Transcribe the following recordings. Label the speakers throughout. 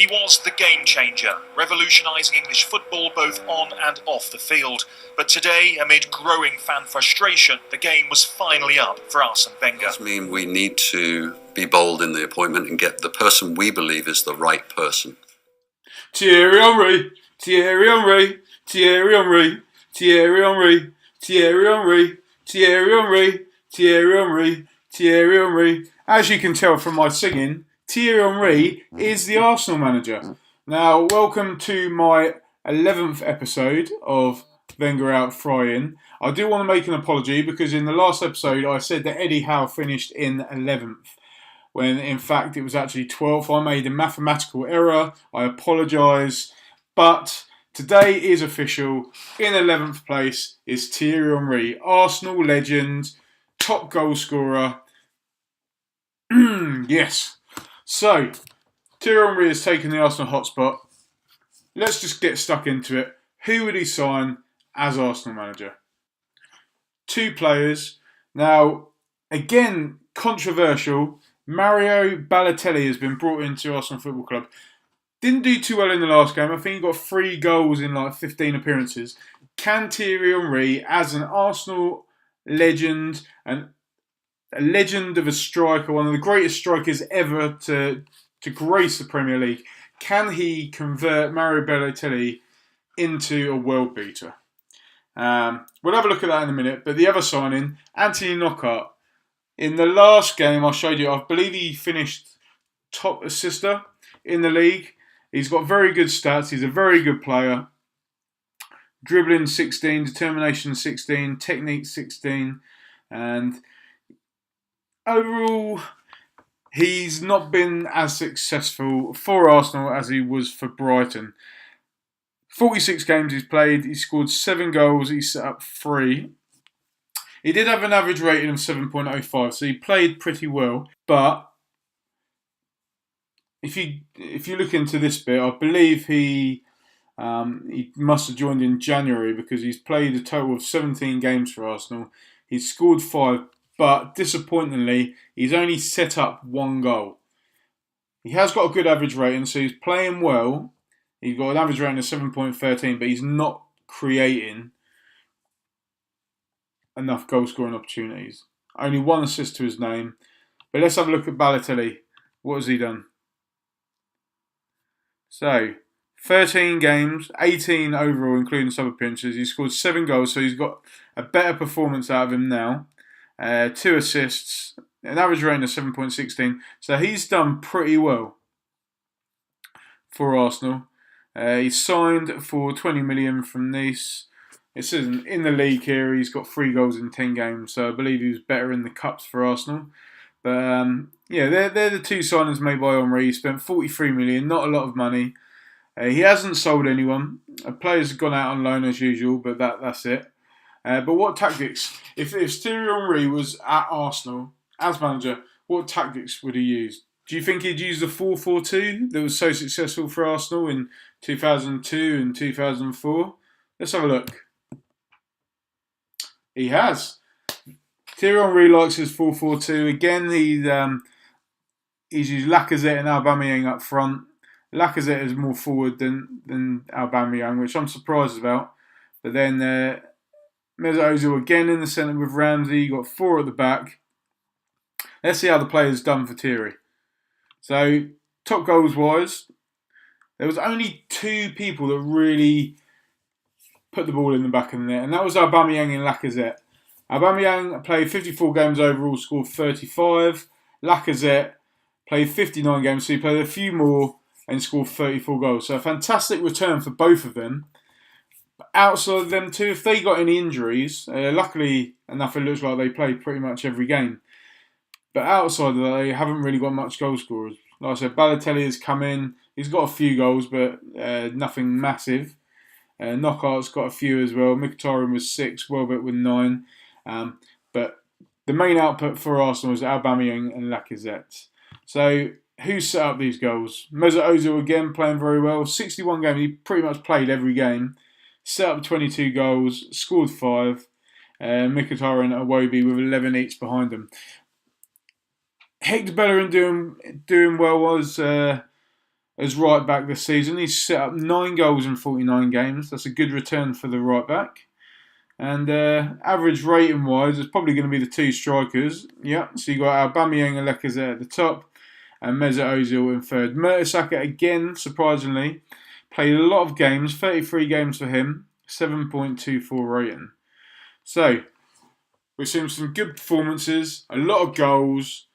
Speaker 1: He was the game changer, revolutionising English football both on and off the field. But today, amid growing fan frustration, the game was finally up for Arsene Wenger.
Speaker 2: It does mean we need to be bold in the appointment and get the person we believe is the right person.
Speaker 3: Thierry Henry, Thierry Henry, Thierry Henry, Thierry Henry, Thierry Henry, Thierry Henry, Thierry Henry, Thierry Henry. As you can tell from my singing, Thierry Henry is the Arsenal manager. Now, welcome to my 11th episode of WengerOut FryIn. I do want to make an apology because in the last episode I said that Eddie Howe finished in 11th, when in fact it was actually 12th. I made a mathematical error. I apologise. But today is official. In 11th place is Thierry Henry, Arsenal legend, top goal scorer. Yes. So, Thierry Henry has taken the Arsenal hotspot. Let's just get stuck into it. Who would he sign as Arsenal manager? Two players. Now, again, controversial. Mario Balotelli has been brought into Arsenal Football Club. Didn't do too well in the last game. I think he got 3 goals in like 15 appearances. Can Thierry Henry, as an Arsenal legend and a legend of a striker, one of the greatest strikers ever to grace the Premier League, can he convert Mario Balotelli into a world beater? We'll have a look at that in a minute. But the other signing, Anthony Knockaert. In the last game I showed you, I believe he finished top assister in the league. He's got very good stats. He's a very good player. Dribbling 16, determination 16, technique 16. And overall, he's not been as successful for Arsenal as he was for Brighton. 46 games he's played. He scored 7 goals. He set up 3. He did have an average rating of 7.05, so he played pretty well. But if you look into this bit, I believe he must have joined in January because he's played a total of 17 games for Arsenal. He's scored 5, but disappointingly, he's only set up 1 goal. He has got a good average rating, so he's playing well. He's got an average rating of 7.13, but he's not creating enough goal scoring opportunities. Only 1 assist to his name. But let's have a look at Balotelli. What has he done? So, 13 games, 18 overall, including sub appearances. He scored 7 goals, so he's got a better performance out of him now. 2 assists, an average rating of 7.16. So he's done pretty well for Arsenal. He's signed for 20 million from Nice. It says in the league here he's got 3 goals in 10 games, so I believe he was better in the cups for Arsenal. But yeah, they're the 2 signings made by Henry. He spent 43 million, not a lot of money. He hasn't sold anyone. Players have gone out on loan as usual, but that's it. But what tactics? If Thierry Henry was at Arsenal as manager, what tactics would he use? Do you think he'd use the 4-4-2 that was so successful for Arsenal in 2002 and 2004? Let's have a look. He has. Thierry Henry likes his 4-4-2. Again, he's used Lacazette and Aubameyang up front. Lacazette is more forward than Aubameyang, which I'm surprised about. But then Mesut Ozil again in the centre with Ramsey. You got 4 at the back. Let's see how the player's done for Thierry. So, top goals wise, there was only 2 people that really put the ball in the back of the net, and that was Aubameyang and Lacazette. Aubameyang played 54 games overall, scored 35. Lacazette played 59 games, so he played a few more and scored 34 goals. So a fantastic return for both of them. But outside of them two, if they got any injuries, luckily enough it looks like they played pretty much every game. But outside of that, they haven't really got much goal scorers. Like I said, Balotelli has come in. He's got a few goals, but nothing massive. Knockaert's got a few as well. Mkhitaryan was 6, Welbeck with 9. But the main output for Arsenal was Aubameyang and Lacazette. So who set up these goals? Mesut Ozil again playing very well. 61 games, he pretty much played every game. Set up 22 goals, scored 5. Mkhitaryan and Iwobi with 11 each behind them. Hector Bellerin doing well was as right back this season. He's set up 9 goals in 49 games. That's a good return for the right back. And average rating wise, it's probably going to be the 2 strikers. Yeah, so you got Aubameyang and Lacazette at the top, and Mesut Ozil in third. Mertesacker again, surprisingly, played a lot of games, 33 games for him, 7.24 rating. So we've seen some good performances, a lot of goals.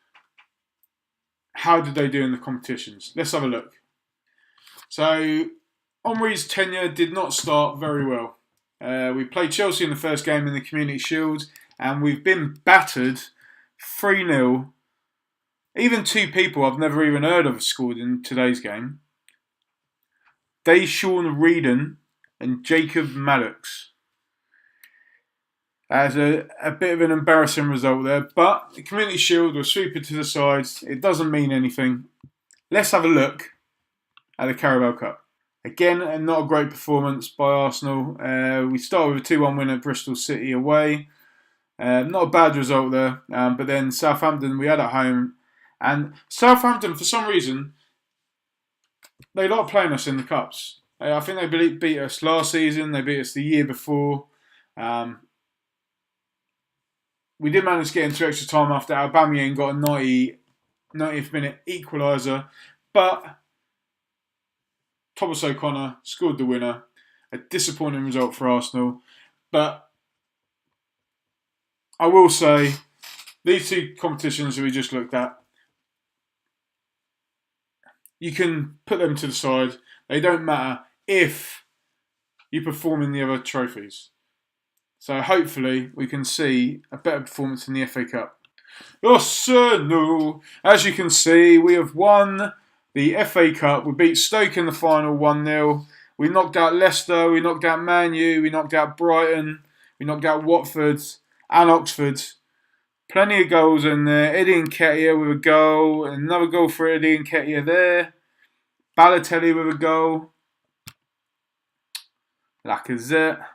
Speaker 3: How did they do in the competitions? Let's have a look. So Henry's tenure did not start very well. We played Chelsea in the first game in the Community Shield, and we've been battered 3-0. Even 2 people I've never even heard of scored in today's game. Deshaun Reedon and Jacob Maddox. That's a bit of an embarrassing result there, but the Community Shield was sweeping to the sides. It doesn't mean anything. Let's have a look at the Carabao Cup. Again, not a great performance by Arsenal. We started with a 2-1 win at Bristol City away. Not a bad result there. But then Southampton we had at home. And Southampton, for some reason, they like playing us in the Cups. I think they beat us last season. They beat us the year before. We did manage to get into extra time after Aubameyang got a 90th minute equaliser. But Thomas O'Connor scored the winner. A disappointing result for Arsenal. But I will say, these 2 competitions that we just looked at, you can put them to the side. They don't matter if you perform in the other trophies. So hopefully we can see a better performance in the FA Cup. Arsenal! As you can see, we have won the FA Cup. We beat Stoke in the final 1-0. We knocked out Leicester, we knocked out Man U, we knocked out Brighton, we knocked out Watford and Oxford. Plenty of goals in there. Eddie Nketiah with a goal, another goal for Eddie Nketiah there. Balotelli with a goal. Lacazette.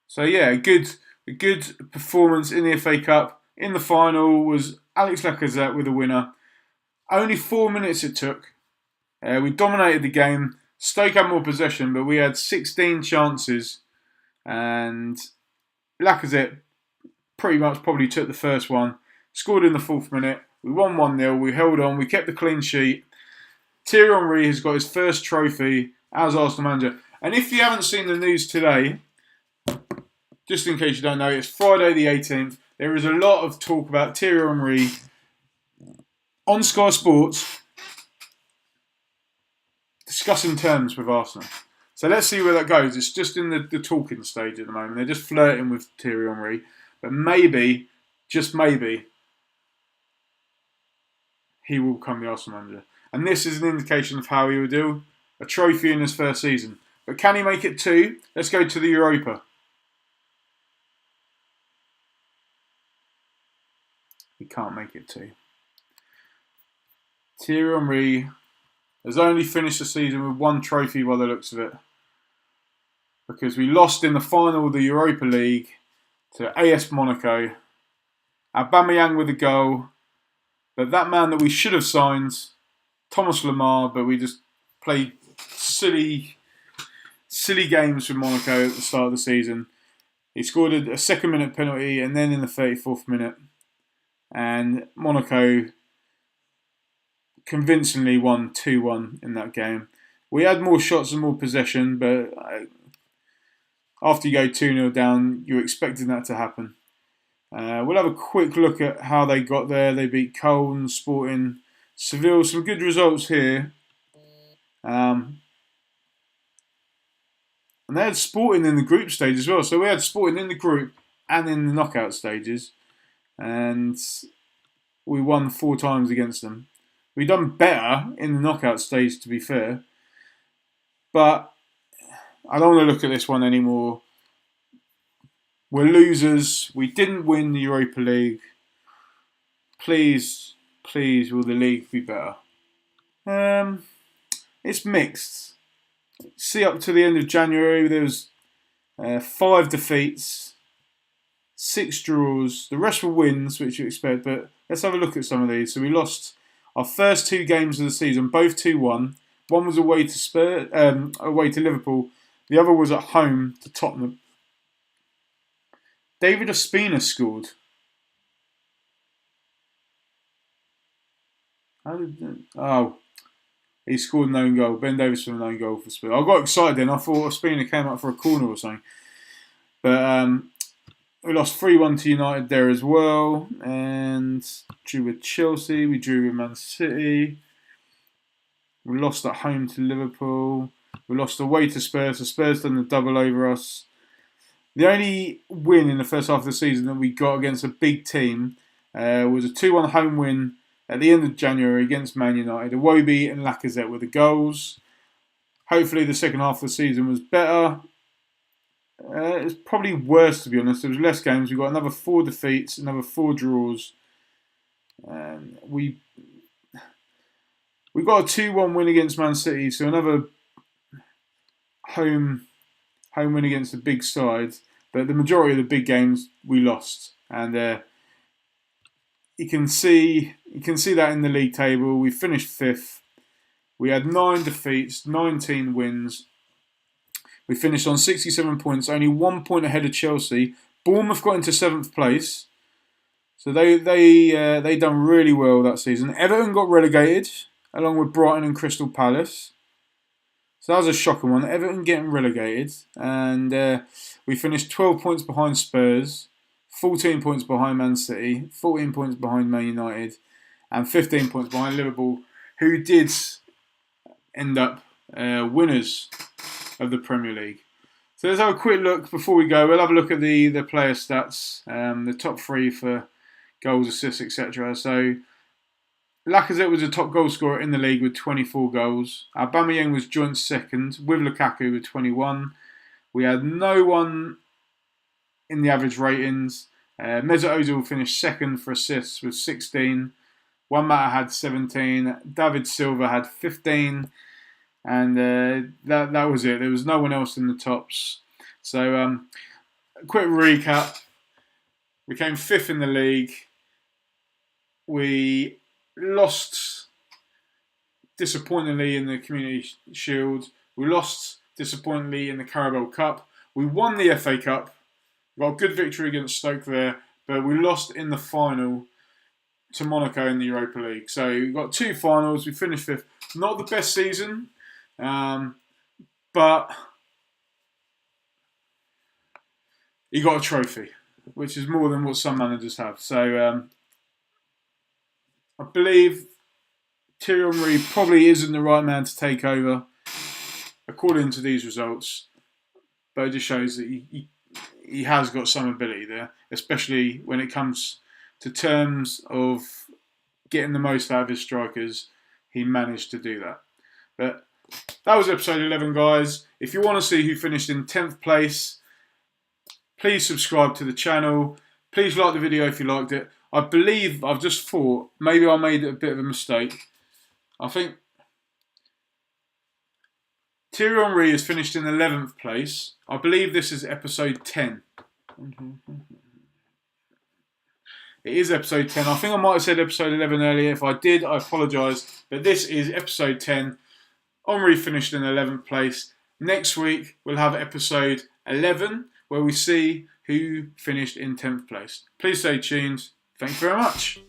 Speaker 3: So yeah, a good performance in the FA Cup. In the final was Alex Lacazette with a winner. Only 4 minutes it took. We dominated the game. Stoke had more possession, but we had 16 chances. And Lacazette pretty much probably took the first one. Scored in the 4th minute. We won 1-0. We held on. We kept the clean sheet. Thierry Henry has got his first trophy as Arsenal manager. And if you haven't seen the news today, just in case you don't know, it's Friday the 18th. There is a lot of talk about Thierry Henry on Sky Sports discussing terms with Arsenal. So let's see where that goes. It's just in the talking stage at the moment. They're just flirting with Thierry Henry. But maybe, just maybe, he will become the Arsenal manager. And this is an indication of how he will do. A trophy in his first season. But can he make it 2? Let's go to the Europa. He can't make it 2. Thierry Henry has only finished the season with 1 trophy by the looks of it. Because we lost in the final of the Europa League to AS Monaco. Aubameyang with a goal. But that man that we should have signed, Thomas Lemar, but we just played silly games with Monaco at the start of the season. He scored a 2nd minute penalty and then in the 34th minute. And Monaco convincingly won 2-1 in that game. We had more shots and more possession, but after you go 2-0 down, you're expecting that to happen. We'll have a quick look at how they got there. They beat Cologne, Sporting, Seville. Some good results here. And they had Sporting in the group stage as well. So we had Sporting in the group and in the knockout stages. And we won 4 times against them. We've done better in the knockout stage, to be fair. But I don't want to look at this one anymore. We're losers. We didn't win the Europa League. Please, will the league be better? It's mixed. See, up to the end of January, there was 5 defeats, 6 draws. The rest were wins, which you expect. But let's have a look at some of these. So we lost our first 2 games of the season, both 2-1. One was away to Liverpool. The other was at home to Tottenham. David Ospina scored. He scored an own goal. Ben Davies with an own goal for Spurs. I got excited then. I thought Ospina came up for a corner or something. But we lost 3-1 to United there as well. And drew with Chelsea. We drew with Man City. We lost at home to Liverpool. We lost away to Spurs. So Spurs done the double over us. The only win in the first half of the season that we got against a big team was a 2-1 home win at the end of January against Man United. Iwobi and Lacazette were the goals. Hopefully the second half of the season was better. It was probably worse, to be honest. There was less games. We got another 4 defeats, another 4 draws. We got a 2-1 win against Man City, so another home win against the big side. But the majority of the big games we lost, and you can see that in the league table. We finished 5th. We had 9 defeats, 19 wins. We finished on 67 points, only 1 point ahead of Chelsea. Bournemouth got into 7th place, so they done really well that season. Everton got relegated, along with Brighton and Crystal Palace. So that was a shocking one. Everton getting relegated, and we finished 12 points behind Spurs, 14 points behind Man City, 14 points behind Man United, and 15 points behind Liverpool, who did end up winners of the Premier League. So let's have a quick look before we go. We'll have a look at the player stats, the top 3 for goals, assists, etc. So Lacazette was the top goal scorer in the league with 24 goals. Aubameyang was joint second with Lukaku with 21. We had no one in the average ratings. Mesut Ozil finished second for assists with 16. Juan Mata had 17. David Silva had 15. And that was it. There was no one else in the tops. So, a quick recap. We came 5th in the league. We lost disappointingly in the Community Shield. We lost disappointingly in the Carabao Cup. We won the FA Cup. Got a good victory against Stoke there, but we lost in the final to Monaco in the Europa League. So we got 2 finals. We finished 5th. Not the best season, but he got a trophy, which is more than what some managers have. So I believe Thierry Henry probably isn't the right man to take over, according to these results. But it just shows that he has got some ability there, especially when it comes to terms of getting the most out of his strikers. He managed to do that. But that was episode 11, guys. If you want to see who finished in 10th place, please subscribe to the channel. Please like the video if you liked it. I've just thought maybe I made a bit of a mistake. I think Thierry Henry has finished in 11th place. I believe this is episode 10. It is episode 10. I think I might have said episode 11 earlier. If I did, I apologise. But this is episode 10. Henry finished in 11th place. Next week, we'll have episode 11, where we see who finished in 10th place. Please stay tuned. Thank you very much.